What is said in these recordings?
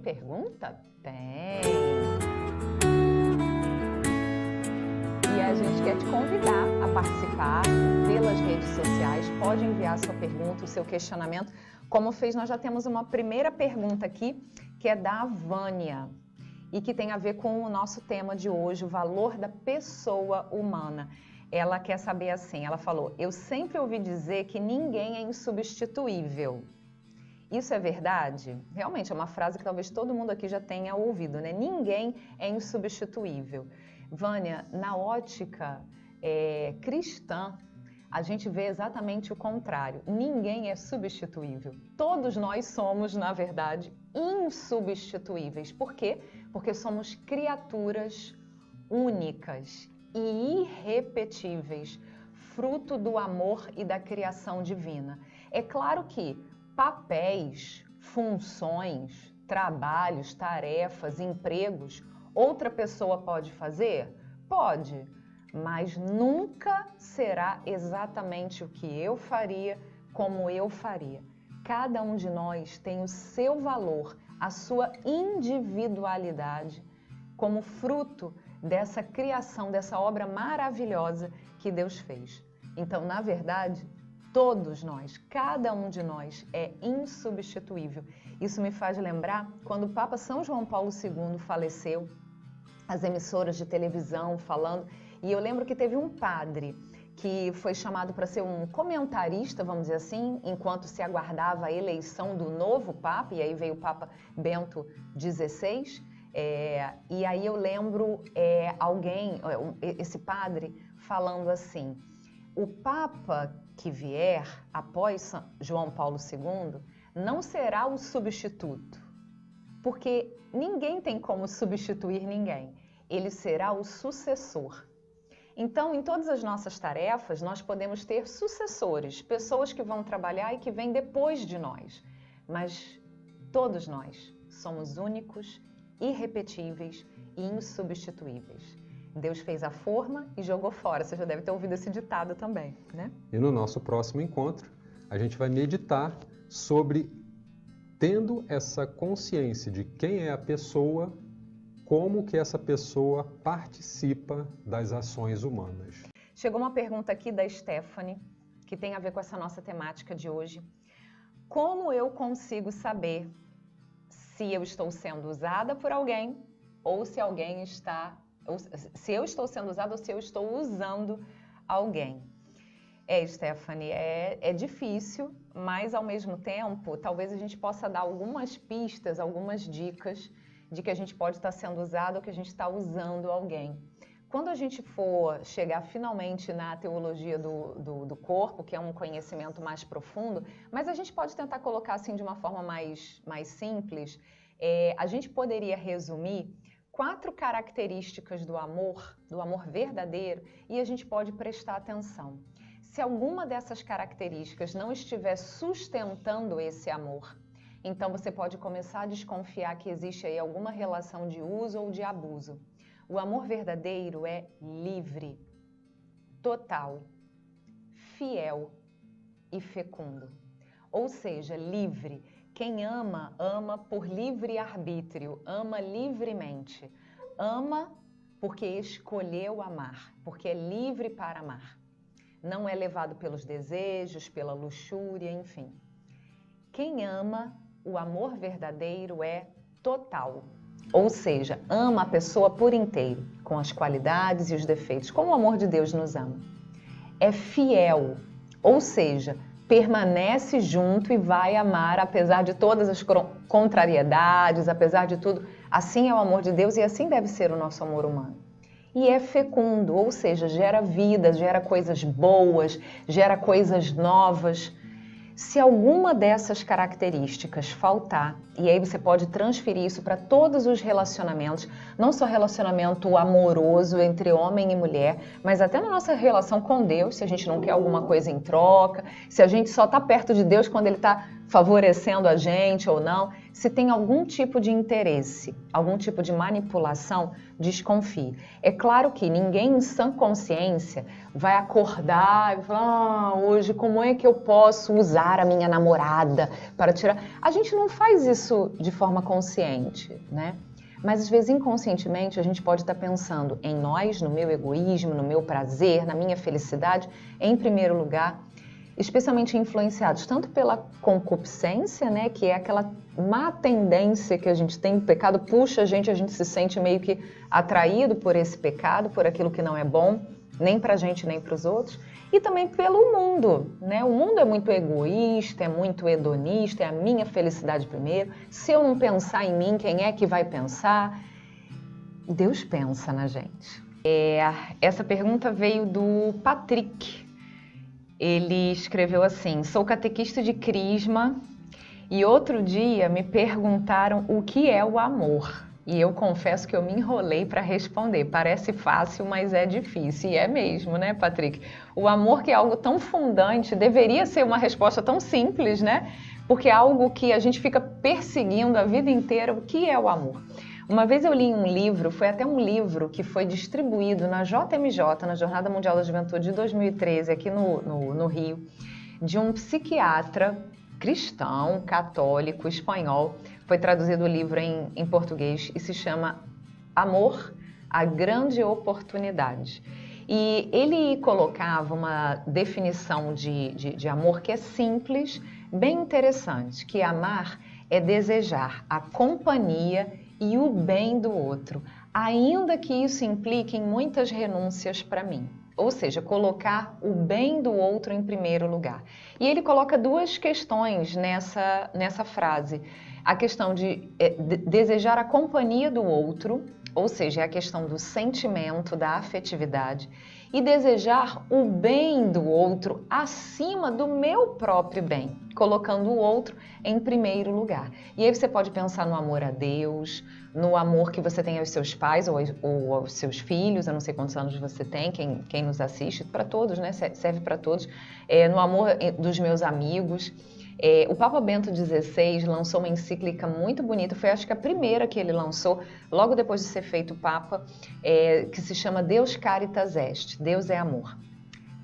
pergunta? Tem! E a gente quer te convidar a participar pelas redes sociais. Pode enviar sua pergunta, o seu questionamento. Como fez, nós já temos uma primeira pergunta aqui, que é da Vânia, e que tem a ver com o nosso tema de hoje, o valor da pessoa humana. Ela quer saber assim, ela falou: eu sempre ouvi dizer que ninguém é insubstituível. Isso é verdade? Realmente é uma frase que talvez todo mundo aqui já tenha ouvido, né? Ninguém é insubstituível. Vânia, na ótica cristã, a gente vê exatamente o contrário. Ninguém é substituível. Todos nós somos, na verdade, insubstituíveis. Por quê? Porque somos criaturas únicas e irrepetíveis, fruto do amor e da criação divina. É claro que papéis, funções, trabalhos, tarefas, empregos, outra pessoa pode fazer? Pode, mas nunca será exatamente o que eu faria, como eu faria. Cada um de nós tem o seu valor, a sua individualidade, como fruto dessa criação, dessa obra maravilhosa que Deus fez. Então, na verdade, todos nós, cada um de nós é insubstituível. Isso me faz lembrar quando o Papa São João Paulo II faleceu, as emissoras de televisão falando, e eu lembro que teve um padre que foi chamado para ser um comentarista, vamos dizer assim, enquanto se aguardava a eleição do novo Papa, e aí veio o Papa Bento XVI, e aí eu lembro esse padre falando assim: o Papa que vier após João Paulo II não será o substituto, porque ninguém tem como substituir ninguém. Ele será o sucessor. Então, em todas as nossas tarefas, nós podemos ter sucessores, pessoas que vão trabalhar e que vêm depois de nós. Mas todos nós somos únicos, irrepetíveis e insubstituíveis. Deus fez a forma e jogou fora. Você já deve ter ouvido esse ditado também, né? E no nosso próximo encontro, a gente vai meditar sobre tendo essa consciência de quem é a pessoa, como que essa pessoa participa das ações humanas. Chegou uma pergunta aqui da Stephanie, que tem a ver com essa nossa temática de hoje. Como eu consigo saber se eu estou sendo usada por alguém ou se alguém está... se eu estou sendo usada ou se eu estou usando alguém? Stephanie, é difícil, mas ao mesmo tempo, talvez a gente possa dar algumas pistas, algumas dicas de que a gente pode estar sendo usado ou que a gente está usando alguém. Quando a gente for chegar finalmente na teologia do corpo, que é um conhecimento mais profundo, mas a gente pode tentar colocar assim de uma forma mais simples, a gente poderia resumir 4 características do amor verdadeiro, e a gente pode prestar atenção. Se alguma dessas características não estiver sustentando esse amor, então você pode começar a desconfiar que existe aí alguma relação de uso ou de abuso. O amor verdadeiro é livre, total, fiel e fecundo. Ou seja, livre. Quem ama, ama por livre arbítrio, ama livremente. Ama porque escolheu amar, porque é livre para amar. Não é levado pelos desejos, pela luxúria, enfim. Quem ama, o amor verdadeiro é total. Ou seja, ama a pessoa por inteiro, com as qualidades e os defeitos, como o amor de Deus nos ama. É fiel, ou seja, permanece junto e vai amar apesar de todas as contrariedades, apesar de tudo. Assim é o amor de Deus e assim deve ser o nosso amor humano. E é fecundo, ou seja, gera vida, gera coisas boas, gera coisas novas. Se alguma dessas características faltar, e aí você pode transferir isso para todos os relacionamentos, não só relacionamento amoroso entre homem e mulher, mas até na nossa relação com Deus, se a gente não quer alguma coisa em troca, se a gente só está perto de Deus quando Ele está favorecendo a gente ou não. Se tem algum tipo de interesse, algum tipo de manipulação, desconfie. É claro que ninguém em sã consciência vai acordar e falar, hoje como é que eu posso usar a minha namorada para tirar... A gente não faz isso de forma consciente, né? Mas às vezes inconscientemente a gente pode estar pensando em nós, no meu egoísmo, no meu prazer, na minha felicidade, em primeiro lugar, especialmente influenciados tanto pela concupiscência, né, que é aquela má tendência que a gente tem, o pecado puxa a gente se sente meio que atraído por esse pecado, por aquilo que não é bom, nem para a gente nem para os outros, e também pelo mundo, né? O mundo é muito egoísta, é muito hedonista, é a minha felicidade primeiro. Se eu não pensar em mim, quem é que vai pensar? Deus pensa na gente. Essa pergunta veio do Patrick. Ele escreveu assim: sou catequista de Crisma e outro dia me perguntaram o que é o amor. E eu confesso que eu me enrolei para responder. Parece fácil, mas é difícil. E é mesmo, né, Patrick? O amor, que é algo tão fundante, deveria ser uma resposta tão simples, né? Porque é algo que a gente fica perseguindo a vida inteira. O que é o amor? Uma vez eu li um livro, foi até um livro que foi distribuído na JMJ, na Jornada Mundial da Juventude de 2013, aqui no Rio, de um psiquiatra cristão, católico, espanhol. Foi traduzido o livro em português e se chama Amor, a Grande Oportunidade. E ele colocava uma definição de amor que é simples, bem interessante, que amar é desejar a companhia e o bem do outro, ainda que isso implique em muitas renúncias para mim. Ou seja, colocar o bem do outro em primeiro lugar. E ele coloca duas questões nessa frase. A questão de desejar a companhia do outro, ou seja, é a questão do sentimento, da afetividade, e desejar o bem do outro acima do meu próprio bem, colocando o outro em primeiro lugar. E aí você pode pensar no amor a Deus, no amor que você tem aos seus pais ou aos seus filhos, eu não sei quantos anos você tem, quem nos assiste, para todos, né? Serve para todos, no amor dos meus amigos. O Papa Bento XVI lançou uma encíclica muito bonita, foi acho que a primeira que ele lançou, logo depois de ser feito Papa, que se chama Deus Caritas Est, Deus é amor.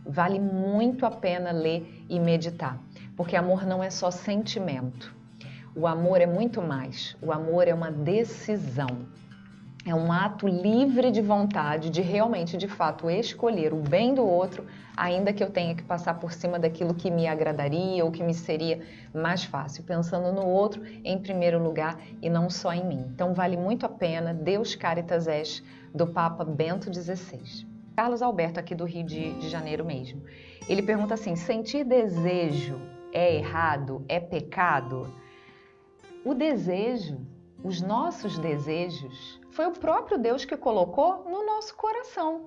Vale muito a pena ler e meditar, porque amor não é só sentimento, o amor é muito mais, o amor é uma decisão. É um ato livre de vontade de realmente, de fato, escolher o bem do outro, ainda que eu tenha que passar por cima daquilo que me agradaria ou que me seria mais fácil, pensando no outro em primeiro lugar e não só em mim. Então vale muito a pena Deus Caritas Est, do Papa Bento XVI. Carlos Alberto, aqui do Rio de Janeiro mesmo. Ele pergunta assim: sentir desejo é errado? É pecado? O desejo, os nossos desejos, foi o próprio Deus que colocou no nosso coração,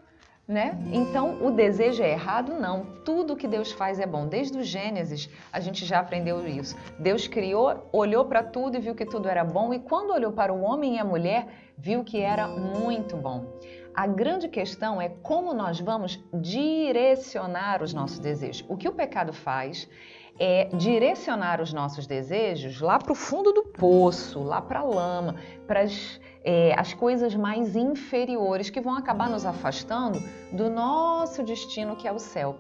né? Então, o desejo é errado? Não. Tudo que Deus faz é bom. Desde o Gênesis, a gente já aprendeu isso. Deus criou, olhou para tudo e viu que tudo era bom. E quando olhou para o homem e a mulher, viu que era muito bom. A grande questão é como nós vamos direcionar os nossos desejos. O que o pecado faz é direcionar os nossos desejos lá para o fundo do poço, lá para a lama, para as coisas mais inferiores que vão acabar nos afastando do nosso destino, que é o céu.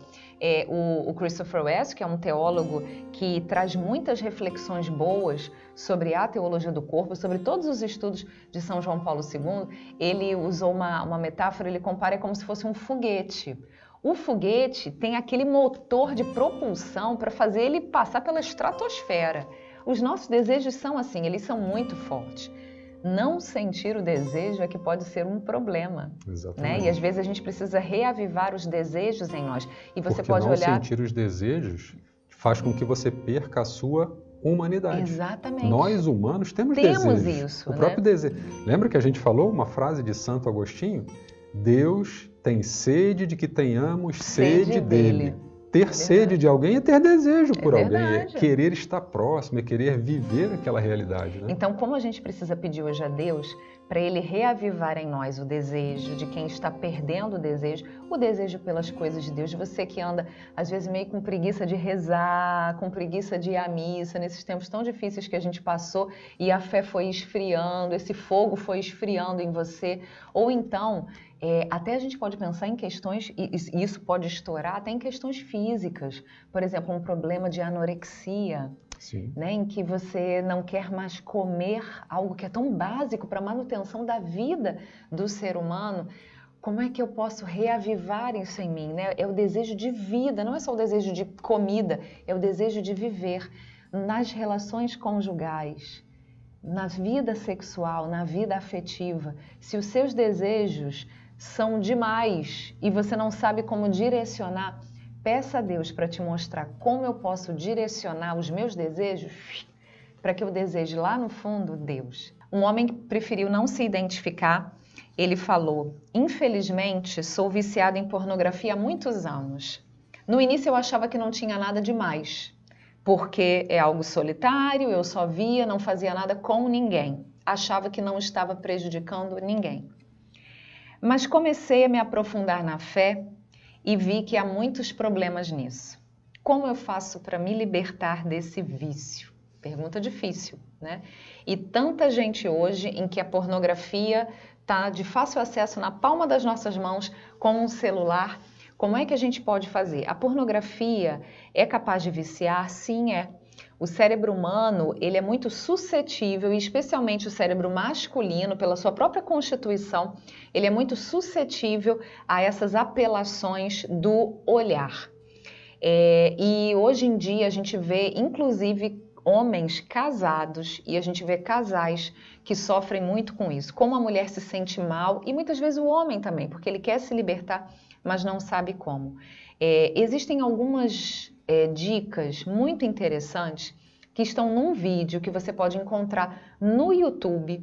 O Christopher West, que é um teólogo que traz muitas reflexões boas sobre a teologia do corpo, sobre todos os estudos de São João Paulo II, ele usou uma metáfora, ele compara como se fosse um foguete. O foguete tem aquele motor de propulsão para fazer ele passar pela estratosfera. Os nossos desejos são assim, eles são muito fortes. Não sentir o desejo é que pode ser um problema. Exatamente. Né? E às vezes a gente precisa reavivar os desejos em nós. E você porque pode não olhar... sentir os desejos faz com que você perca a sua humanidade. Exatamente. Nós humanos temos desejos. Isso, o próprio desejo. Lembra que a gente falou uma frase de Santo Agostinho? Deus tem sede de que tenhamos sede dele. Ter sede de alguém é ter desejo por alguém, é querer estar próximo, é querer viver aquela realidade. Né? Então, como a gente precisa pedir hoje a Deus para Ele reavivar em nós o desejo de quem está perdendo o desejo pelas coisas de Deus, de você que anda, às vezes, meio com preguiça de rezar, com preguiça de ir à missa, nesses tempos tão difíceis que a gente passou e a fé foi esfriando, esse fogo foi esfriando em você, ou então, até a gente pode pensar em questões, e isso pode estourar até em questões físicas, por exemplo, um problema de anorexia, né, em que você não quer mais comer algo que é tão básico para a manutenção da vida do ser humano. Como é que eu posso reavivar isso em mim? Né? É o desejo de vida, não é só o desejo de comida, é o desejo de viver nas relações conjugais, na vida sexual, na vida afetiva. Se os seus desejos são demais e você não sabe como direcionar, peça a Deus para te mostrar como eu posso direcionar os meus desejos para que eu deseje lá no fundo Deus. Um homem que preferiu não se identificar, ele falou: infelizmente, sou viciado em pornografia há muitos anos. No início eu achava que não tinha nada demais, porque é algo solitário, eu só via, não fazia nada com ninguém. Achava que não estava prejudicando ninguém. Mas comecei a me aprofundar na fé e vi que há muitos problemas nisso. Como eu faço para me libertar desse vício? Pergunta difícil, né? E tanta gente hoje em que a pornografia está de fácil acesso na palma das nossas mãos com um celular. Como é que a gente pode fazer? A pornografia é capaz de viciar? Sim, é. O cérebro humano, ele é muito suscetível, e especialmente o cérebro masculino, pela sua própria constituição, ele é muito suscetível a essas apelações do olhar. E hoje em dia a gente vê, inclusive, homens casados, e a gente vê casais que sofrem muito com isso. Como a mulher se sente mal, e muitas vezes o homem também, porque ele quer se libertar, mas não sabe como. Existem algumas dicas muito interessantes que estão num vídeo que você pode encontrar no YouTube.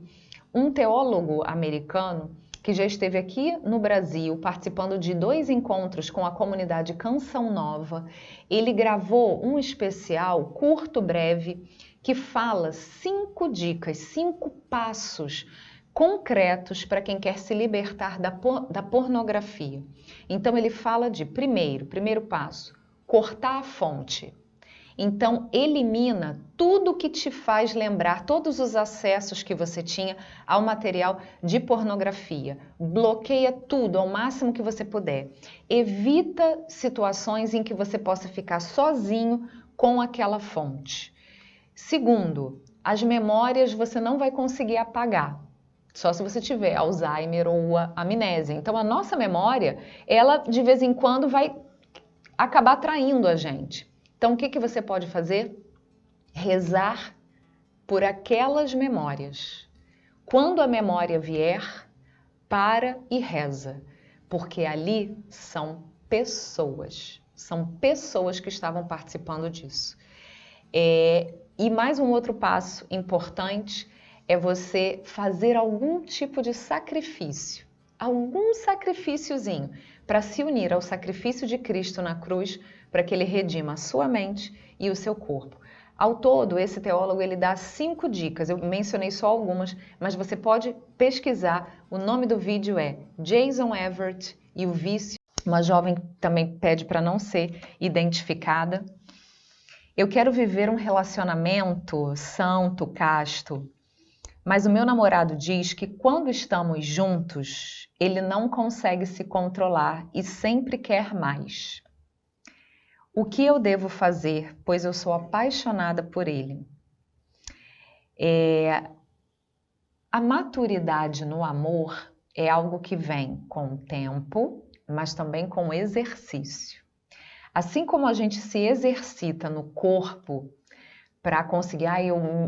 Um teólogo americano que já esteve aqui no Brasil participando de 2 encontros com a comunidade Canção Nova, ele gravou um especial curto, breve, que fala 5 dicas, 5 passos concretos para quem quer se libertar da pornografia. Então ele fala de, primeiro passo, cortar a fonte. Então, elimina tudo que te faz lembrar, todos os acessos que você tinha ao material de pornografia. Bloqueia tudo ao máximo que você puder. Evita situações em que você possa ficar sozinho com aquela fonte. Segundo, as memórias você não vai conseguir apagar, só se você tiver Alzheimer ou amnésia. Então, a nossa memória, ela de vez em quando vai acabar traindo a gente. Então, o que você pode fazer? Rezar por aquelas memórias. Quando a memória vier, para e reza, porque ali são pessoas que estavam participando disso. E mais um outro passo importante é você fazer algum tipo de sacrifício, algum sacrifíciozinho, para se unir ao sacrifício de Cristo na cruz, para que ele redima a sua mente e o seu corpo. Ao todo, esse teólogo ele dá 5 dicas, eu mencionei só algumas, mas você pode pesquisar, o nome do vídeo é Jason Evert e o vício. Uma jovem também pede para não ser identificada. Eu quero viver um relacionamento santo, casto, mas o meu namorado diz que quando estamos juntos, ele não consegue se controlar e sempre quer mais. O que eu devo fazer, pois eu sou apaixonada por ele? A maturidade no amor é algo que vem com o tempo, mas também com o exercício. Assim como a gente se exercita no corpo para conseguir,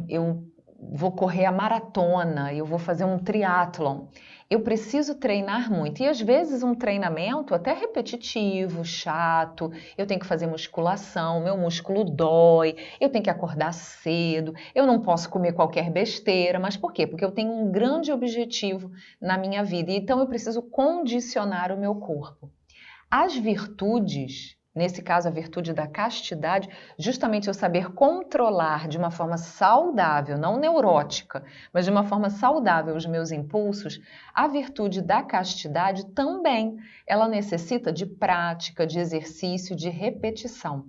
eu vou correr a maratona, eu vou fazer um triatlon. Eu preciso treinar muito. E às vezes um treinamento até repetitivo, chato, eu tenho que fazer musculação, meu músculo dói, eu tenho que acordar cedo, eu não posso comer qualquer besteira. Mas por quê? Porque eu tenho um grande objetivo na minha vida, então eu preciso condicionar o meu corpo. As virtudes, nesse caso a virtude da castidade, justamente eu saber controlar de uma forma saudável, não neurótica, mas de uma forma saudável os meus impulsos, a virtude da castidade também, ela necessita de prática, de exercício, de repetição.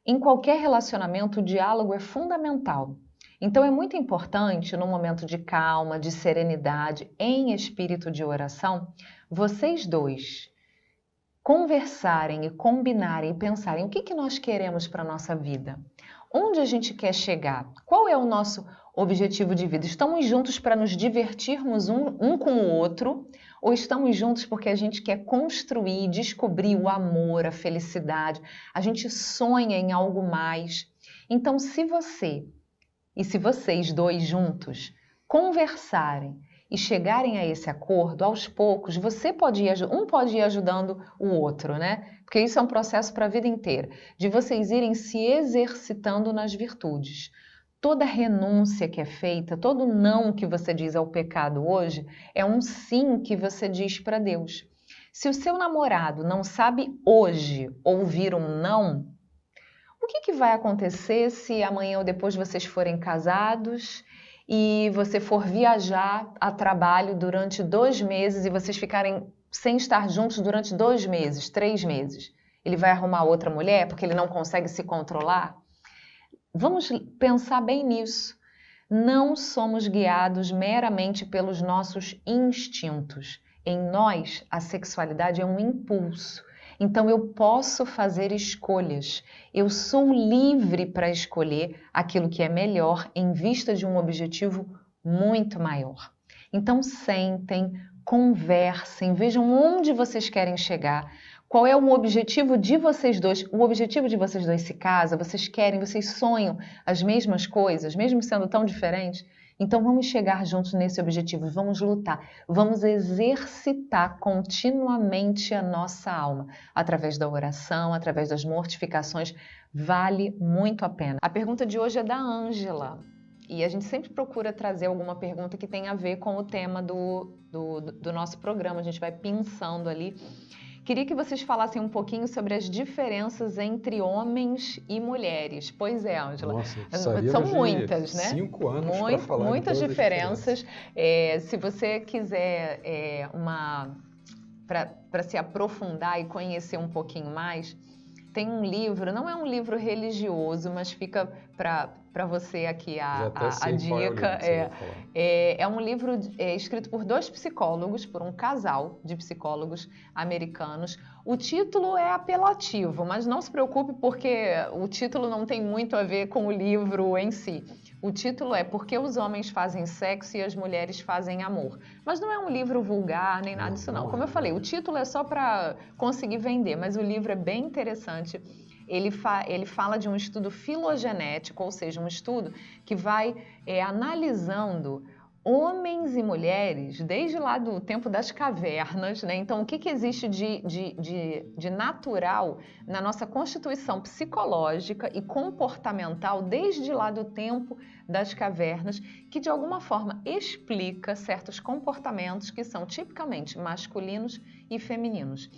Em qualquer relacionamento, o diálogo é fundamental. Então é muito importante, no momento de calma, de serenidade, em espírito de oração, vocês dois conversarem e combinarem e pensarem o que nós queremos para a nossa vida. Onde a gente quer chegar? Qual é o nosso objetivo de vida? Estamos juntos para nos divertirmos um com o outro ou estamos juntos porque a gente quer construir, descobrir o amor, a felicidade? A gente sonha em algo mais. Então, se você e se vocês dois juntos conversarem e chegarem a esse acordo, aos poucos, um pode ir ajudando o outro, né? Porque isso é um processo para a vida inteira, de vocês irem se exercitando nas virtudes. Toda renúncia que é feita, todo não que você diz ao pecado hoje, é um sim que você diz para Deus. Se o seu namorado não sabe hoje ouvir um não, o que vai acontecer se amanhã ou depois vocês forem casados e você for viajar a trabalho durante 2 meses e vocês ficarem sem estar juntos durante 2 meses, 3 meses? Ele vai arrumar outra mulher porque ele não consegue se controlar? Vamos pensar bem nisso. Não somos guiados meramente pelos nossos instintos. Em nós, a sexualidade é um impulso. Então eu posso fazer escolhas. Eu sou livre para escolher aquilo que é melhor em vista de um objetivo muito maior. Então sentem, conversem, vejam onde vocês querem chegar. Qual é o objetivo de vocês dois? O objetivo de vocês dois se casa, vocês querem, vocês sonham as mesmas coisas, mesmo sendo tão diferentes? Então vamos chegar juntos nesse objetivo, vamos lutar, vamos exercitar continuamente a nossa alma, através da oração, através das mortificações, vale muito a pena. A pergunta de hoje é da Ângela, e a gente sempre procura trazer alguma pergunta que tenha a ver com o tema do nosso programa, a gente vai pensando ali. Queria que vocês falassem um pouquinho sobre as diferenças entre homens e mulheres. Pois é, Ângela. Nossa, são muitas, né? 5 anos para falar muitas de diferenças. Se você quiser para se aprofundar e conhecer um pouquinho mais, tem um livro, não é um livro religioso, mas fica para você aqui a dica. É um livro escrito por 2 psicólogos, por um casal de psicólogos americanos. O título é apelativo, mas não se preocupe porque o título não tem muito a ver com o livro em si. O título é Por que os homens fazem sexo e as mulheres fazem amor. Mas não é um livro vulgar, nem nada disso não. Como eu falei, o título é só para conseguir vender, mas o livro é bem interessante. Ele fala de um estudo filogenético, ou seja, um estudo que vai analisando homens e mulheres desde lá do tempo das cavernas, né? Então, o que existe de natural na nossa constituição psicológica e comportamental desde lá do tempo das cavernas, que de alguma forma explica certos comportamentos que são tipicamente masculinos e femininos.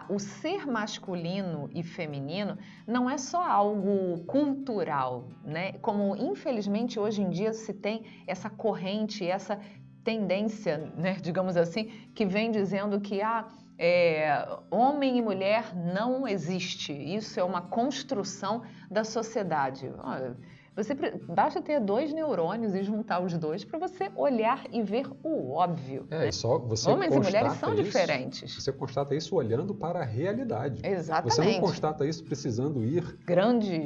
O ser masculino e feminino não é só algo cultural, né? Como infelizmente hoje em dia se tem essa corrente, essa tendência, né, digamos assim, que vem dizendo que homem e mulher não existe. Isso é uma construção da sociedade. Basta ter 2 neurônios e juntar os 2 para você olhar e ver o óbvio. Né? Só você homens e mulheres são diferentes. Você constata isso olhando para a realidade. Exatamente. Você não constata isso precisando ir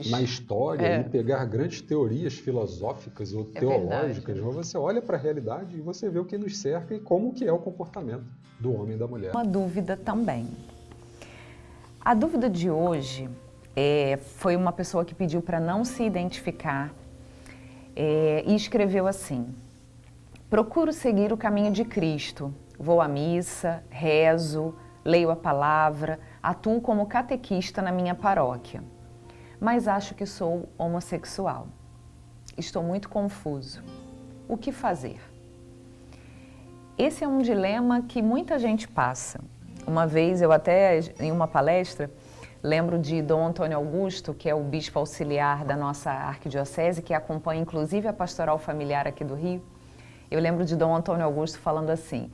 na história e pegar grandes teorias filosóficas ou teológicas. Mas você olha para a realidade e você vê o que nos cerca e como que é o comportamento do homem e da mulher. Uma dúvida também. A dúvida de hoje foi uma pessoa que pediu para não se identificar e escreveu assim: procuro seguir o caminho de Cristo, vou à missa, rezo, leio a palavra, atuo como catequista na minha paróquia, mas acho que sou homossexual. Estou muito confuso. O que fazer? Esse é um dilema que muita gente passa. Uma vez, eu até em uma palestra, Lembro de Dom Antônio Augusto, que é o bispo auxiliar da nossa arquidiocese, que acompanha inclusive a pastoral familiar aqui do Rio. Eu lembro de Dom Antônio Augusto falando assim,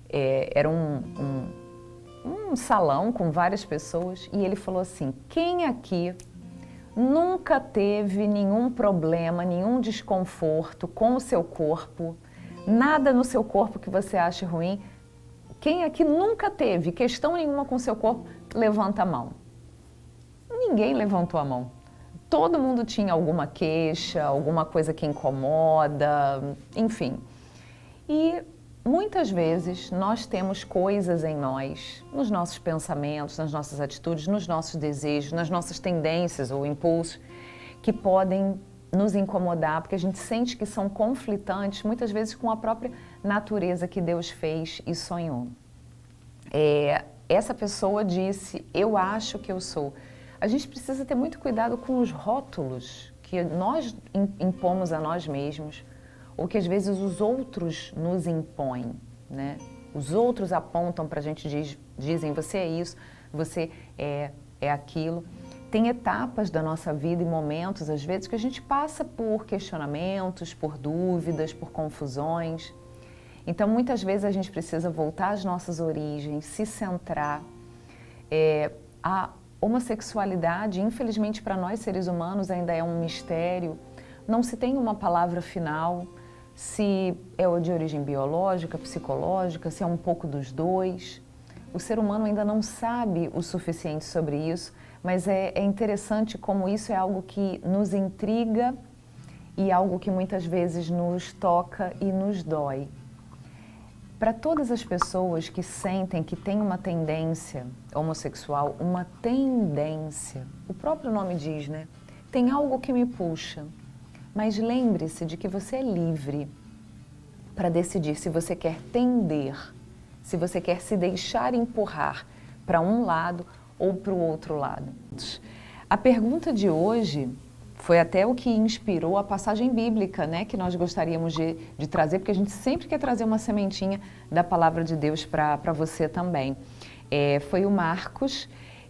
era um salão com várias pessoas, e ele falou assim, quem aqui nunca teve nenhum problema, nenhum desconforto com o seu corpo, nada no seu corpo que você ache ruim? Quem aqui nunca teve questão nenhuma com o seu corpo, levanta a mão. Ninguém levantou a mão. Todo mundo tinha alguma queixa, alguma coisa que incomoda, enfim. E muitas vezes nós temos coisas em nós, nos nossos pensamentos, nas nossas atitudes, nos nossos desejos, nas nossas tendências ou impulsos, que podem nos incomodar, porque a gente sente que são conflitantes, muitas vezes com a própria natureza que Deus fez e sonhou. Essa pessoa disse, eu acho que eu sou. A gente precisa ter muito cuidado com os rótulos que nós impomos a nós mesmos, ou que às vezes os outros nos impõem, né? Os outros apontam para a gente, dizem, você é isso, você é aquilo. Tem etapas da nossa vida e momentos, às vezes, que a gente passa por questionamentos, por dúvidas, por confusões. Então, muitas vezes a gente precisa voltar às nossas origens, se centrar. A homossexualidade, infelizmente, para nós seres humanos ainda é um mistério. Não se tem uma palavra final, se é de origem biológica, psicológica, se é um pouco dos dois. O ser humano ainda não sabe o suficiente sobre isso, mas é interessante como isso é algo que nos intriga e algo que muitas vezes nos toca e nos dói. Para todas as pessoas que sentem que tem uma tendência homossexual, uma tendência, o próprio nome diz, né? Tem algo que me puxa. Mas lembre-se de que você é livre para decidir se você quer tender, se você quer se deixar empurrar para um lado ou para o outro lado. A pergunta de hoje foi até o que inspirou a passagem bíblica, né, que nós gostaríamos de trazer, porque a gente sempre quer trazer uma sementinha da palavra de Deus para você também. Foi o Marcos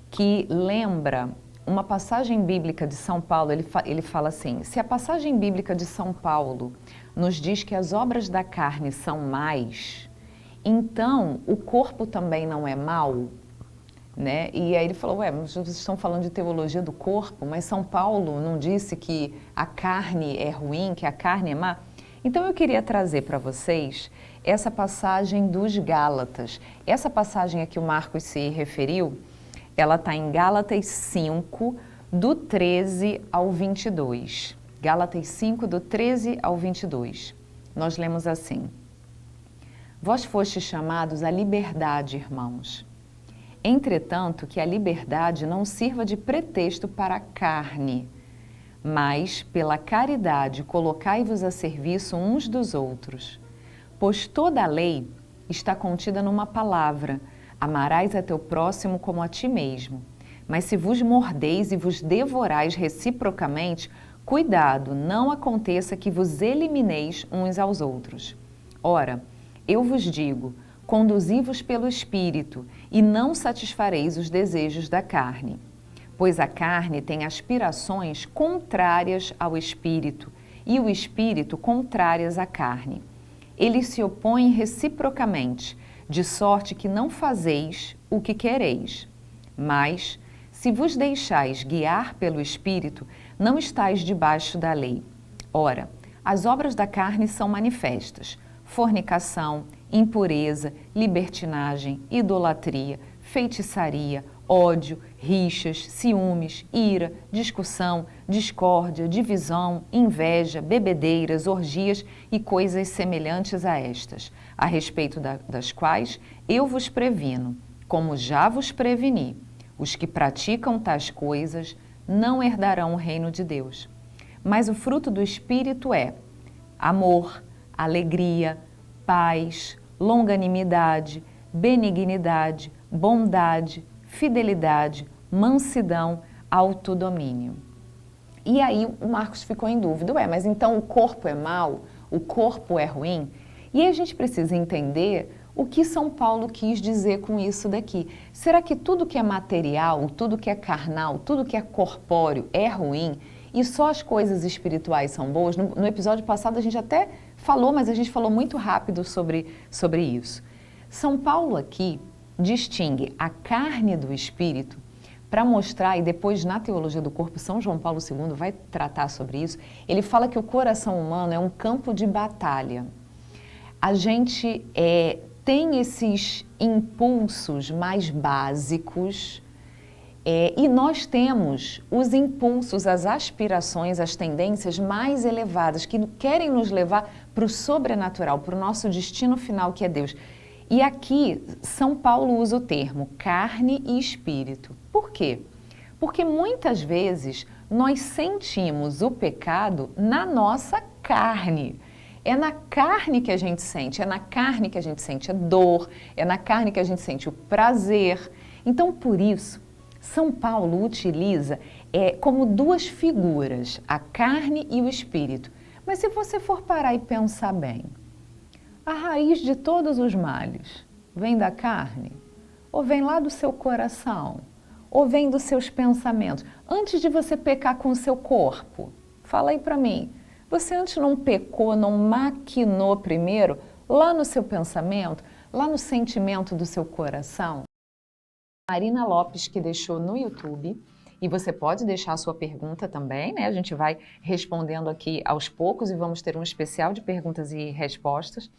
que lembra uma passagem bíblica de São Paulo. Ele fala assim, se a passagem bíblica de São Paulo nos diz que as obras da carne são más, então o corpo também não é mau? Né? E aí ele falou, vocês estão falando de teologia do corpo, mas São Paulo não disse que a carne é ruim, que a carne é má? Então eu queria trazer para vocês essa passagem dos Gálatas. Essa passagem a que o Marcos se referiu, ela está em Gálatas 5, do 13 ao 22. Gálatas 5, do 13 ao 22. Nós lemos assim, vós fostes chamados à liberdade, irmãos. Entretanto, que a liberdade não sirva de pretexto para a carne, mas, pela caridade, colocai-vos a serviço uns dos outros. Pois toda a lei está contida numa palavra, amarás a teu próximo como a ti mesmo. Mas se vos mordeis e vos devorais reciprocamente, cuidado, não aconteça que vos elimineis uns aos outros. Ora, eu vos digo, conduzi-vos pelo Espírito, e não satisfareis os desejos da carne. Pois a carne tem aspirações contrárias ao Espírito, e o Espírito contrárias à carne. Eles se opõem reciprocamente, de sorte que não fazeis o que quereis. Mas, se vos deixais guiar pelo Espírito, não estáis debaixo da lei. Ora, as obras da carne são manifestas: fornicação, impureza, libertinagem, idolatria, feitiçaria, ódio, rixas, ciúmes, ira, discussão, discórdia, divisão, inveja, bebedeiras, orgias e coisas semelhantes a estas, a respeito das quais eu vos previno, como já vos preveni. Os que praticam tais coisas não herdarão o reino de Deus. Mas o fruto do Espírito é amor, alegria, paz, longanimidade, benignidade, bondade, fidelidade, mansidão, autodomínio. E aí o Marcos ficou em dúvida, mas então o corpo é mau? O corpo é ruim? E aí a gente precisa entender O que São Paulo quis dizer com isso daqui? Será que tudo que é material, tudo que é carnal, tudo que é corpóreo é ruim e só as coisas espirituais são boas? No episódio passado a gente até falou, mas a gente falou muito rápido sobre isso. São Paulo aqui distingue a carne do espírito para mostrar, e depois na Teologia do Corpo, São João Paulo II vai tratar sobre isso, ele fala que o coração humano é um campo de batalha. A gente tem esses impulsos mais básicos e nós temos os impulsos, as aspirações, as tendências mais elevadas que querem nos levar para o sobrenatural, para o nosso destino final que é Deus. E aqui São Paulo usa o termo carne e espírito. Por quê? Porque muitas vezes nós sentimos o pecado na nossa carne. É na carne que a gente sente, é na carne que a gente sente a dor, é na carne que a gente sente o prazer. Então, por isso, São Paulo utiliza como duas figuras, a carne e o espírito. Mas se você for parar e pensar bem, a raiz de todos os males vem da carne? Ou vem lá do seu coração? Ou vem dos seus pensamentos? Antes de você pecar com o seu corpo, fala aí para mim. Você antes não pecou, não maquinou primeiro lá no seu pensamento, lá no sentimento do seu coração? Marina Lopes que deixou no YouTube, e você pode deixar a sua pergunta também, né? A gente vai respondendo aqui aos poucos e vamos ter um especial de perguntas e respostas.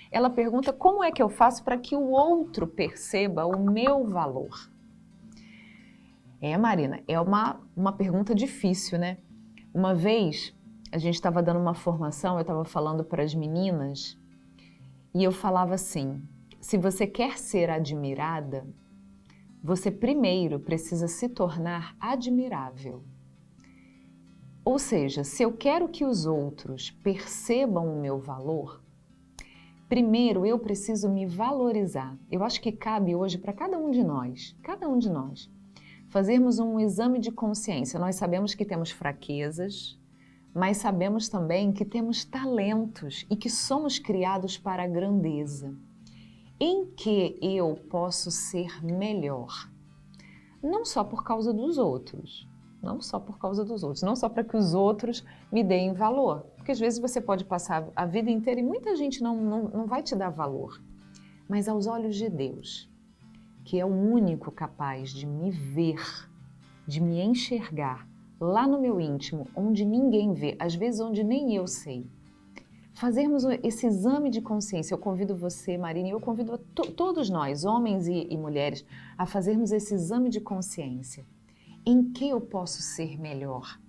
Ela pergunta como é que eu faço para que o outro perceba o meu valor? Marina, é uma pergunta difícil, né? Uma vez a gente estava dando uma formação, eu estava falando para as meninas e eu falava assim, se você quer ser admirada, você primeiro precisa se tornar admirável. Ou seja, se eu quero que os outros percebam o meu valor, primeiro eu preciso me valorizar. Eu acho que cabe hoje para cada um de nós, fazermos um exame de consciência. Nós sabemos que temos fraquezas, mas sabemos também que temos talentos e que somos criados para a grandeza. Em que eu posso ser melhor? Não só por causa dos outros, não só para que os outros me deem valor, porque às vezes você pode passar a vida inteira e muita gente não vai te dar valor, mas aos olhos de Deus, que é o único capaz de me ver, de me enxergar lá no meu íntimo, onde ninguém vê, às vezes onde nem eu sei. Fazermos esse exame de consciência, eu convido você, Marina, e eu convido todos nós, homens e mulheres, a fazermos esse exame de consciência. Em que eu posso ser melhor?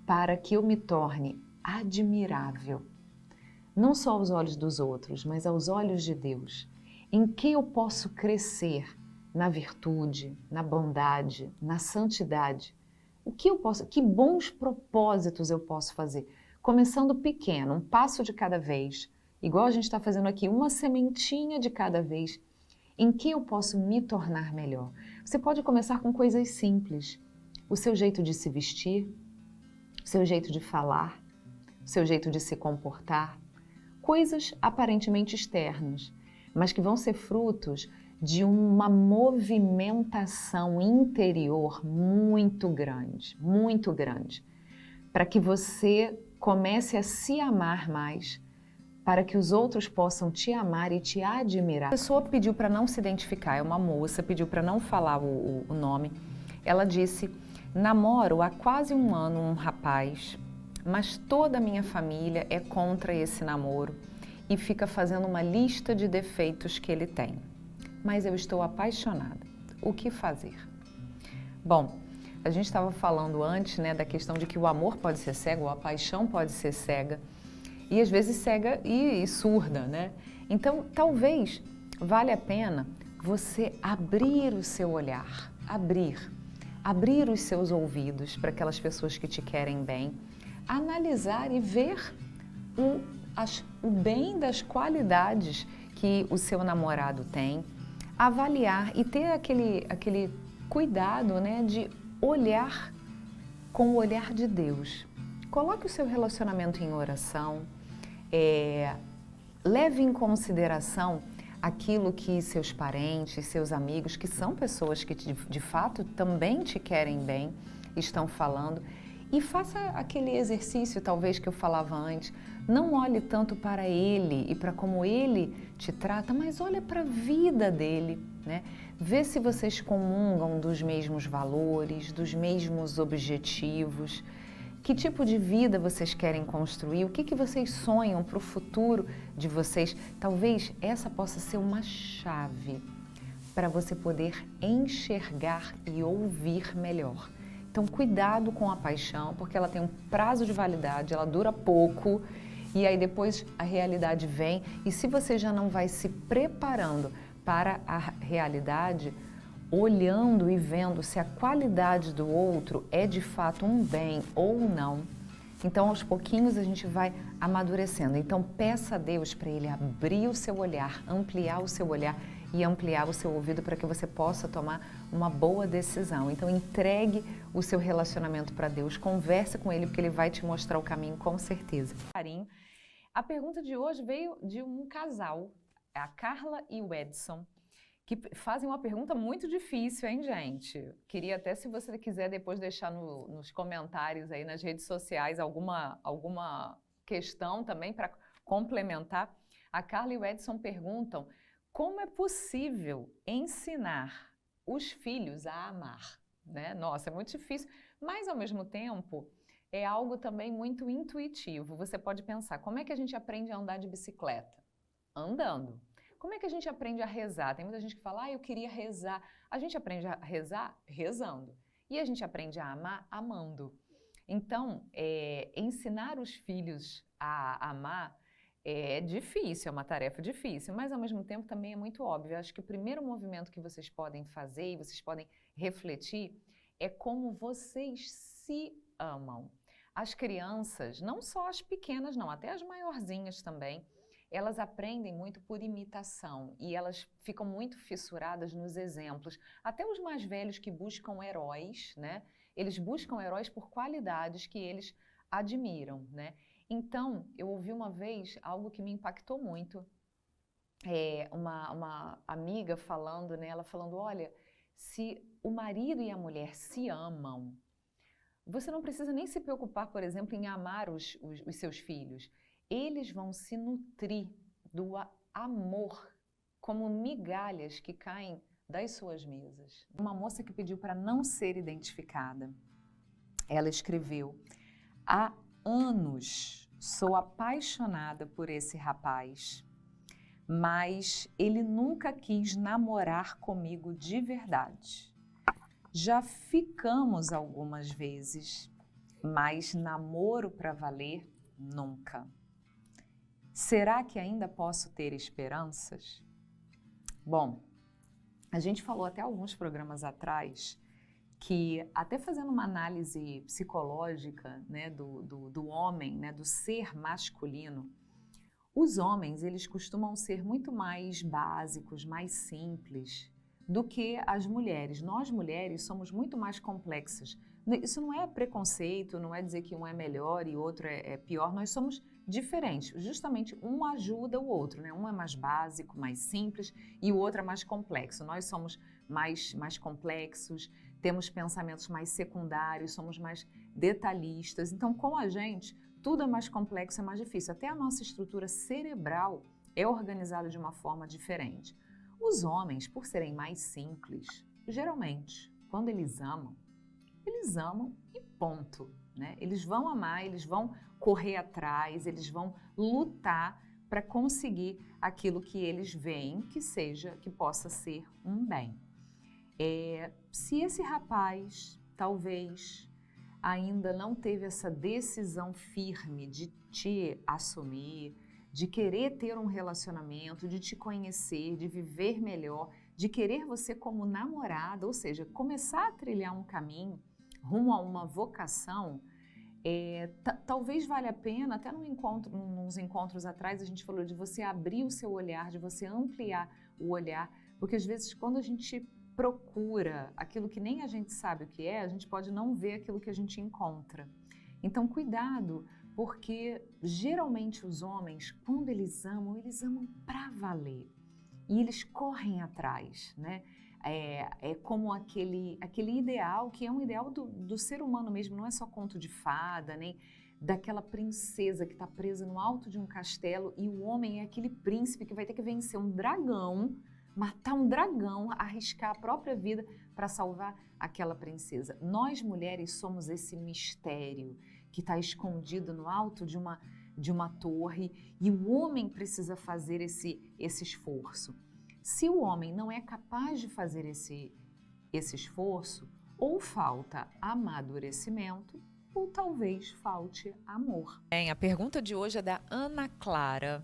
Para que eu me torne admirável. Não só aos olhos dos outros, mas aos olhos de Deus. Em que eu posso crescer na virtude, na bondade, na santidade? Que bons propósitos eu posso fazer? Começando pequeno, um passo de cada vez, igual a gente está fazendo aqui, uma sementinha de cada vez, em que eu posso me tornar melhor. Você pode começar com coisas simples, o seu jeito de se vestir, o seu jeito de falar, o seu jeito de se comportar, coisas aparentemente externas, mas que vão ser frutos de uma movimentação interior muito grande, para que você comece a se amar mais, para que os outros possam te amar e te admirar. A pessoa pediu para não se identificar, é uma moça, pediu para não falar o nome. Ela disse, namoro há quase um ano um rapaz, mas toda a minha família é contra esse namoro e fica fazendo uma lista de defeitos que ele tem. Mas eu estou apaixonada. O que fazer? Bom, a gente estava falando antes, né, da questão de que o amor pode ser cego, ou a paixão pode ser cega, e às vezes cega e surda, né? Então, talvez valha a pena você abrir o seu olhar, abrir os seus ouvidos para aquelas pessoas que te querem bem, analisar e ver o bem das qualidades que o seu namorado tem, avaliar e ter aquele cuidado, né, de olhar com o olhar de Deus. Coloque o seu relacionamento em oração, leve em consideração aquilo que seus parentes, seus amigos, que são pessoas que de fato também te querem bem, estão falando. E faça aquele exercício, talvez, que eu falava antes. Não olhe tanto para ele e para como ele te trata, mas olha para a vida dele, né? Vê se vocês comungam dos mesmos valores, dos mesmos objetivos. Que tipo de vida vocês querem construir? O que vocês sonham para o futuro de vocês? Talvez essa possa ser uma chave para você poder enxergar e ouvir melhor. Então, cuidado com a paixão, porque ela tem um prazo de validade, ela dura pouco e aí depois a realidade vem. E se você já não vai se preparando para a realidade, olhando e vendo se a qualidade do outro é de fato um bem ou não, então aos pouquinhos a gente vai amadurecendo. Então peça a Deus para Ele abrir o seu olhar, ampliar o seu olhar e ampliar o seu ouvido para que você possa tomar uma boa decisão. Então entregue o seu relacionamento para Deus, converse com Ele porque Ele vai te mostrar o caminho com certeza. A pergunta de hoje veio de um casal, a Carla e o Edson, que fazem uma pergunta muito difícil, hein, gente? Queria até, se você quiser depois deixar nos comentários aí nas redes sociais alguma questão também para complementar. A Carla e o Edson perguntam como é possível ensinar os filhos a amar, né? Nossa, é muito difícil, mas ao mesmo tempo é algo também muito intuitivo. Você pode pensar, como é que a gente aprende a andar de bicicleta? Andando. Como é que a gente aprende a rezar? Tem muita gente que fala, eu queria rezar. A gente aprende a rezar rezando. E a gente aprende a amar amando. Então, ensinar os filhos a amar é difícil, é uma tarefa difícil, mas ao mesmo tempo também é muito óbvio. Eu acho que o primeiro movimento que vocês podem fazer e vocês podem refletir é como vocês se amam. As crianças, não só as pequenas não, até as maiorzinhas também, elas aprendem muito por imitação e elas ficam muito fissuradas nos exemplos. Até os mais velhos que buscam heróis, né? Eles buscam heróis por qualidades que eles admiram, né? Então, eu ouvi uma vez algo que me impactou muito. Uma amiga falando, né? Ela falando, olha, se o marido e a mulher se amam, você não precisa nem se preocupar, por exemplo, em amar os seus filhos. Eles vão se nutrir do amor como migalhas que caem das suas mesas. Uma moça que pediu para não ser identificada, ela escreveu, há anos sou apaixonada por esse rapaz, mas ele nunca quis namorar comigo de verdade. Já ficamos algumas vezes, mas namoro para valer, nunca. Será que ainda posso ter esperanças? Bom, a gente falou até alguns programas atrás que, até fazendo uma análise psicológica, né, do homem, né, do ser masculino, os homens, eles costumam ser muito mais básicos, mais simples do que as mulheres. Nós mulheres somos muito mais complexas. Isso não é preconceito, não é dizer que um é melhor e outro é pior, nós somos diferentes. Justamente um ajuda o outro, né? Um é mais básico, mais simples e o outro é mais complexo. Nós somos mais complexos, temos pensamentos mais secundários, somos mais detalhistas. Então, com a gente, tudo é mais complexo, é mais difícil. Até a nossa estrutura cerebral é organizada de uma forma diferente. Os homens, por serem mais simples, geralmente, quando eles amam e ponto, né? Eles vão amar, eles vão correr atrás, eles vão lutar para conseguir aquilo que eles veem que possa ser um bem. Se esse rapaz, talvez, ainda não teve essa decisão firme de te assumir, de querer ter um relacionamento, de te conhecer, de viver melhor, de querer você como namorada, ou seja, começar a trilhar um caminho rumo a uma vocação, talvez valha a pena, até nos encontros atrás a gente falou de você abrir o seu olhar, de você ampliar o olhar, porque às vezes quando a gente procura aquilo que nem a gente sabe o que é, a gente pode não ver aquilo que a gente encontra. Então cuidado, porque geralmente os homens, quando eles amam pra valer. e eles correm atrás, né? É como aquele ideal, que é um ideal do ser humano mesmo, não é só conto de fada, nem daquela princesa que está presa no alto de um castelo, e o homem é aquele príncipe que vai ter que vencer um dragão, matar um dragão, arriscar a própria vida para salvar aquela princesa. Nós, mulheres, somos esse mistério que está escondido no alto de uma torre, e o homem precisa fazer esse esforço. Se o homem não é capaz de fazer esse esforço, ou falta amadurecimento, ou talvez falte amor. Bem, a pergunta de hoje é da Ana Clara.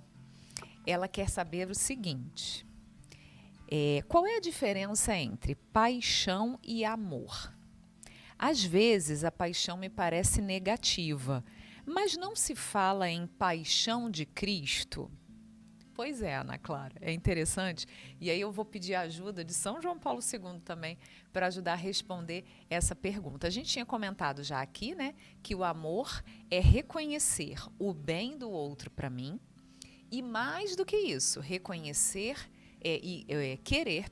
Ela quer saber o seguinte: qual é a diferença entre paixão e amor? Às vezes a paixão me parece negativa, mas não se fala em paixão de Cristo? Pois é, Ana Clara, é interessante. E aí eu vou pedir a ajuda de São João Paulo II também para ajudar a responder essa pergunta. A gente tinha comentado já aqui, né, que o amor é reconhecer o bem do outro para mim e, mais do que isso, reconhecer querer,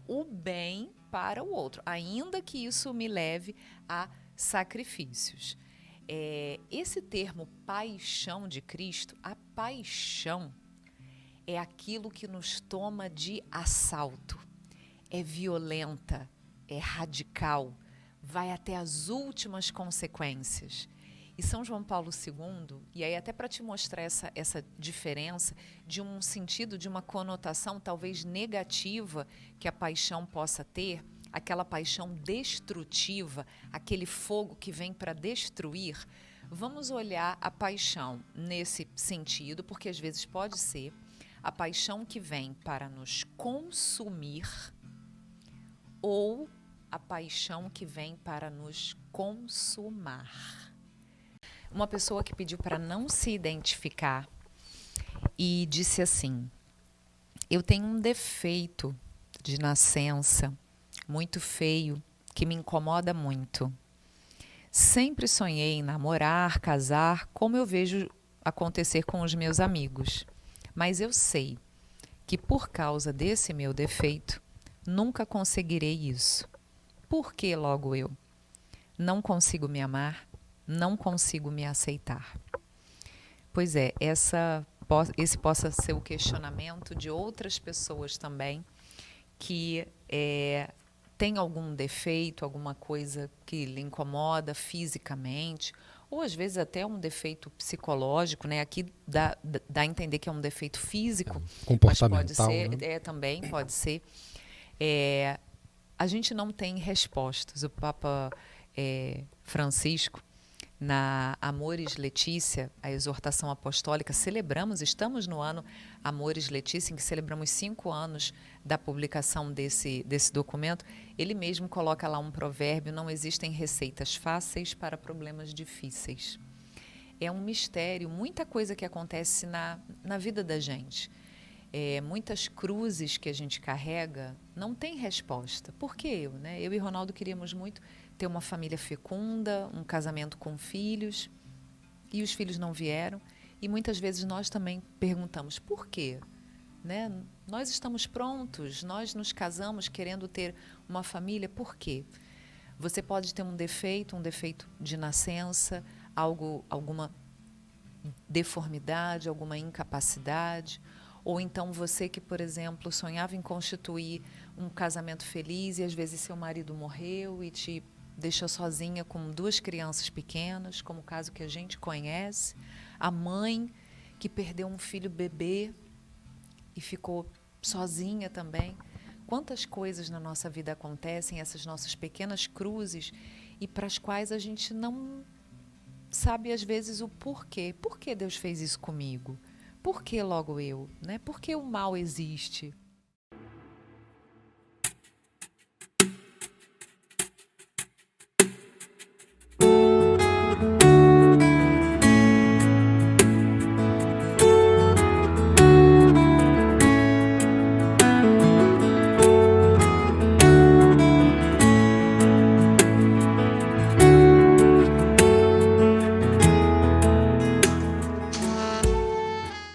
o bem para o outro, ainda que isso me leve a sacrifícios. Esse termo paixão de Cristo, a paixão é aquilo que nos toma de assalto, é violenta, é radical, vai até as últimas consequências. E São João Paulo II, e aí até para te mostrar essa diferença de um sentido, de uma conotação talvez negativa que a paixão possa ter, aquela paixão destrutiva, aquele fogo que vem para destruir, vamos olhar a paixão nesse sentido, porque às vezes pode ser a paixão que vem para nos consumir ou a paixão que vem para nos consumar. Uma pessoa que pediu para não se identificar e disse assim: eu tenho um defeito de nascença muito feio que me incomoda muito. Sempre sonhei em namorar, casar, como eu vejo acontecer com os meus amigos. Mas eu sei que por causa desse meu defeito, nunca conseguirei isso. Por que logo eu? Não consigo me amar, não consigo me aceitar. Pois é, esse possa ser o questionamento de outras pessoas também que tem algum defeito, alguma coisa que lhe incomoda fisicamente, ou às vezes até um defeito psicológico, né? Aqui dá a entender que é um defeito físico, comportamental, mas pode ser, né? Também pode ser. A gente não tem respostas. O Papa Francisco, na Amoris Laetitia, a exortação apostólica, estamos no ano Amoris Laetitia, em que celebramos 5 anos da publicação desse documento. Ele mesmo coloca lá um provérbio: não existem receitas fáceis para problemas difíceis. É um mistério, muita coisa que acontece na vida da gente. Muitas cruzes que a gente carrega não tem resposta. Por que eu? Né? Eu e Ronaldo queríamos muito ter uma família fecunda, um casamento com filhos, e os filhos não vieram. E muitas vezes nós também perguntamos por quê? Né? Nós estamos prontos, nós nos casamos querendo ter uma família, por quê? Você pode ter um defeito de nascença, alguma deformidade, alguma incapacidade, ou então você que, por exemplo, sonhava em constituir um casamento feliz e às vezes seu marido morreu e te deixou sozinha com 2 crianças pequenas, como o caso que a gente conhece, a mãe que perdeu um filho bebê e ficou sozinha também. Quantas coisas na nossa vida acontecem, essas nossas pequenas cruzes, e para as quais a gente não sabe às vezes o porquê. Por que Deus fez isso comigo? Por que logo eu? Né? Por que o mal existe?